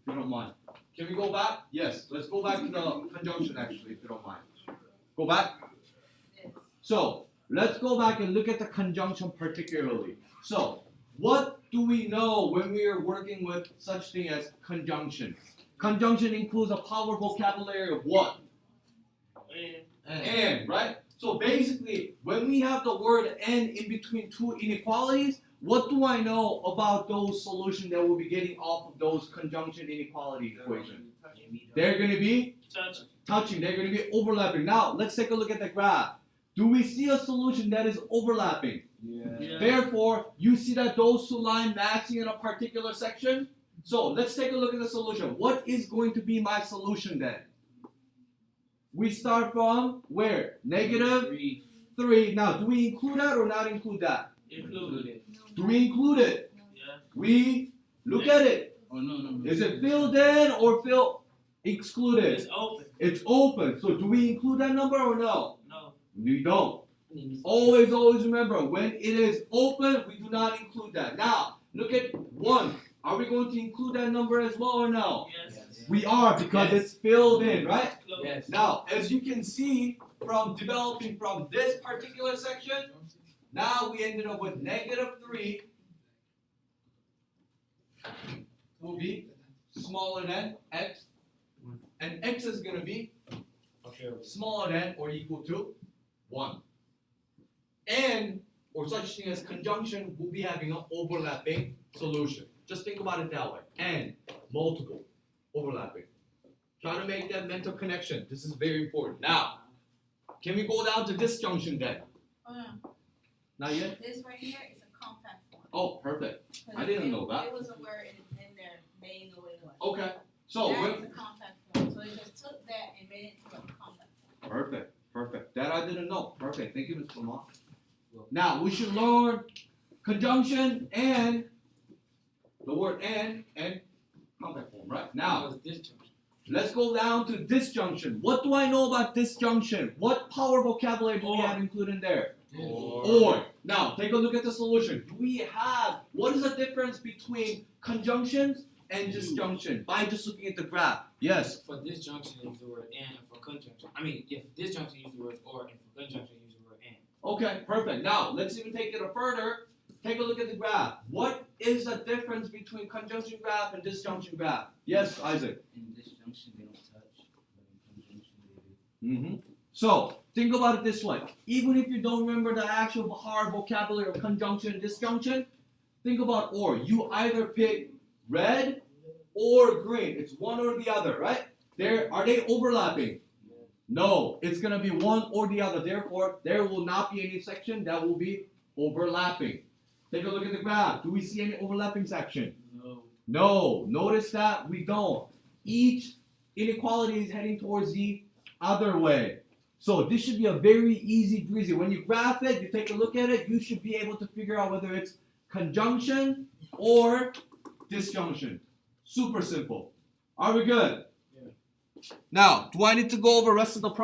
if you don't mind. Can we go back? Yes, let's go back to the conjunction actually, if you don't mind. Go back. So, let's go back and look at the conjunction particularly. So, what do we know when we are working with such thing as conjunction? Conjunction includes a power vocabulary of what? And, right? So basically, when we have the word and in between two inequalities, what do I know about those solutions that we'll be getting off of those conjunction inequality equations? They're going to be touching. They're going to be overlapping. Now, let's take a look at the graph. Do we see a solution that is overlapping? Yeah. Therefore, you see that those two lines matching in a particular section? So, let's take a look at the solution. What is going to be my solution then? We start from where? Negative 3. Now, do we include that or not include that? Included. Do we include it? Yeah. We look at it. Oh no. Is it filled in or excluded? It's open. It's open. So, do we include that number or no? No. We don't. Always remember, when it is open, we do not include that. Now, look at 1. Are we going to include that number as well or no? Yes. We are, because it's filled in, right? Yes. Now, as you can see from developing from this particular section, now we ended up with negative 3 will be smaller than x, and x is going to be smaller than or equal to 1. And, or such thing as conjunction, will be having an overlapping solution. Just think about it that way. And multiple overlapping. Try to make that mental connection. This is very important. Now, can we go down to disjunction then? Oh, no. Not yet? This right here is a compact form. Oh, perfect. I didn't know that. It was a word in there, they didn't know what it was. Okay. So, That when, is a compact form. So they just took that and made it into a compact form. perfect. That I didn't know. Perfect. Thank you, Ms. Lamont. Now, we should learn conjunction and the word and compact form, right? Now, let's go down to disjunction. What do I know about disjunction? What power vocabulary do we have included in there? Or. Now, take a look at the solution. Do we have, what is the difference between conjunctions and disjunction? By just looking at the graph. Yes. For disjunction, use the word and for conjunction. I mean, if disjunction, use the word or, and for conjunction, use the word and. Okay, perfect. Now, let's even take it a further. Take a look at the graph. What is the difference between conjunction graph and disjunction graph? Yes, Isaac. In disjunction they don't touch, but in conjunction they do. So, think about it this way. Even if you don't remember the actual hard vocabulary of conjunction and disjunction, think about or. You either pick red or green. It's one or the other, right? Are they overlapping? No, it's going to be one or the other. Therefore, there will not be any section that will be overlapping. Take a look at the graph. Do we see any overlapping section? No. No. Notice that we don't. Each inequality is heading towards the other way. So this should be a very easy breezy. When you graph it, you take a look at it, you should be able to figure out whether it's conjunction or disjunction. Super simple. Are we good? Yeah. Now, do I need to go over the rest of the problem?